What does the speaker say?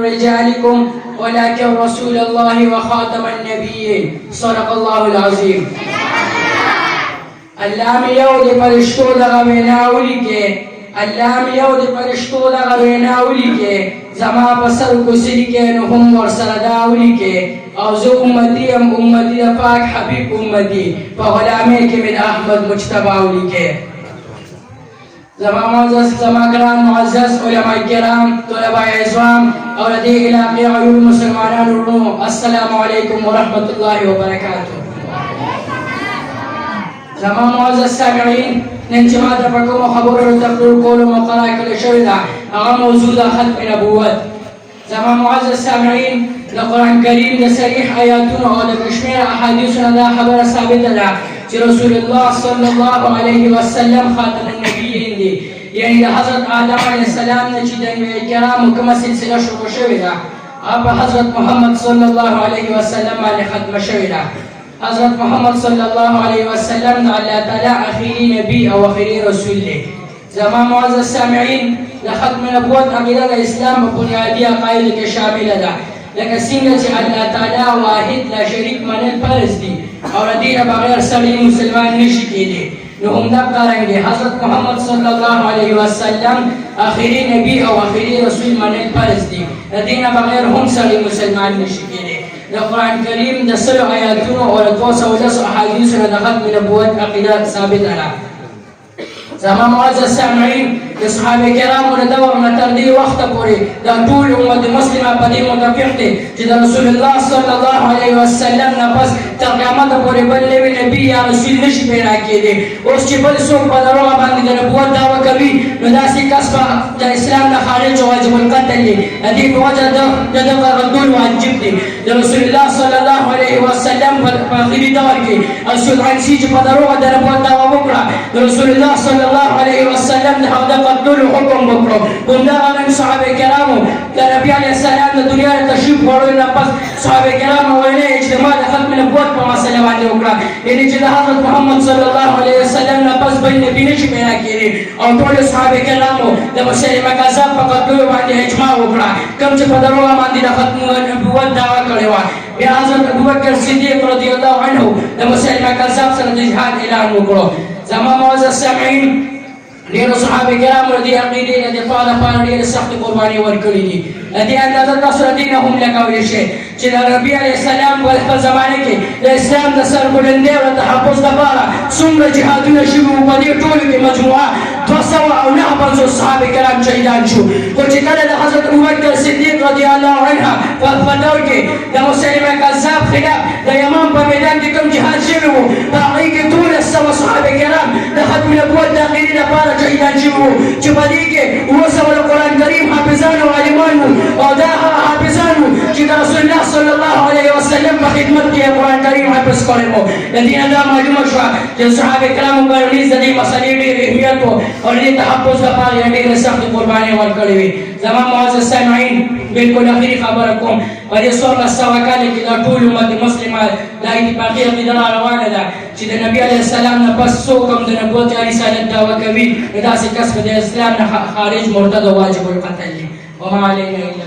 رجالكم ولكن رسول الله وخاتم النبيين صدق الله العظيم. الله می یو د فرشتو دغه ویناولی کې الله می یو د فرشتو دغه ویناولی کې زما په سر کوسری کې نو هم ور سره داولی کې او زه امتی ام امتی د پاک حبیب امتی په غلامه کې من احمد مجتبی اولی کې زما معزز زما ګران معزز علماء کرام طلباء عظام او د دې علاقې عیون مسلمانانو ورونو السلام علیکم ورحمت الله وبرکاته. زما معزز سامعین نن چې ما ته په کومو خبرو تقریر کولو مقرره کړې شوې ده هغه موضوع د ختم نبوت. زما معزز سامعین د قرآن کریم د صریح آیاتونو او د بشمېره احادیثو نه دا خبره ثابته ده چې رسول الله صلی الله علیه وسلم خاتم النبیین دی، یعنی د حضرت آدم علیه السلام نه چې د انبیاء کرامو کومه سلسله شروع شوې ده هغه په حضرت محمد صلی الله علیه وسلم باندې ختمه شوې ده. حضرت محمد صلی الله علیه وسلم د الله تعالی اخیری نبی او اخیری رسول دی. زما معزز سامعین د ختم نبوت عقیده د اسلام په بنیادی عقایدو کې شامله ده، لکه څنګه چې الله تعالی واحد لا شریک منل فرض دي او د دې نه بغیر سړی مسلمان نشي کېدی. نو همدارنګه حضرت محمد صلی الله علیه وسلم اخیری نبی او اخیری رسول منل فرض دي، د دې نه بغیر هم سړی مسلمان نشي کېدی. د قرآن کریم د 100 آیاتونو او د 210 احادیثو نه د ختم نبوت عقیده ثابته ده. زما معزز سامعین د صحابه کرامو د دور نه تر دې وخته پورې د ټول امت مسلمه په دې متفق دي چې د رسول الله صلی الله علیه وسلم نه پس تر قیامت پورې بل نوی نبی یا رسول نشي پیدا کېدی. اوس چې بل څوک په دروغ باندې د نبوت دعوه کوي نو داسې کس د اسلام نه خارج واجب القتل دی. د دې په وجه د دغه ردول واجب دی. د رسول الله صلی الله علیه وسلم په اخري دور کې رسول عنسی چې په دروغ د نبوت دعوه وکړه د رسول الله صلی الله علیه وسلم د هغه قتلولو حکم وکړو. همدغه صحابه کرامو د نبي علیه السلام د دنیا تشریف وړلو نه پس صحابه کرامو ویلې اجتماع د ختم نبوت په مسله باندې وکړه، یعنی چې د حضرت محمد صلی الله علیه وسلم نه پس بل نبی نشي پیدا کېدی. او ټول صحابه کرامو د مسلمه کذاب په قتلولو باندې اجماع وکړه، کوم چې په دروغ باندې د ختم نبوت دعوه کړې وه. بیا حضرت ابوبکر صدیق رضی الله عنه د مسلمه کذاب سره د جهاد اعلان وکړو. زما معزز سامعین ډېرو صحابه کرامو د دې عقیدې د دفاع لپاره ډېرې سختې قربانۍ ورکړي دي. د دې اندازه تاسو د دې نه هم لګولی شئ چې د نبي علیه السلام په خپل زمانه کې د اسلام د سربلندۍ او د تحفظ لپاره څومره جهادونه شوي وو. په دې ټولو کې مجموعه 209 صحابه کرام شهیدان شو. خو چې کله د حضرت ابوبکر صدیق رضی الله عنه په دور کې د مسلمه کذاب خلاف د یمن په میدان کې کوم جهاد شوی وو په هغې کې 1200 صحابه کرام د ختم نبوت د عقیدې لپاره شهیدان شوي وو چې په دې کې 700 د قرآن کریم حافظان او عالمان وو او دا هغه حافظان وو چې د رسول الله صلی الله علیه وسلم په خدمت کې قرآن کریم حافظ کړی وو. د دې نه دا معلومه شوه چې صحابه کرامو ګڼنیز د دې مسلې ډېر اهمیت وو او د دې تحفظ لپاره یې ډېرې سختې قربانۍ ورکړې وې. زما معزز سامعین بالکل اخري خبره کوم، په دې 1400 کاله کې دا ټول امت مسلمه دا اتفاقي عقیده را روانه ده چې د نبي علیه السلام نه پس څوک هم د نبوت یا رسالت دعوه کوي نو داسې کس به د اسلام نه خارج مرتد او واجب القتل دی. وما علینا الا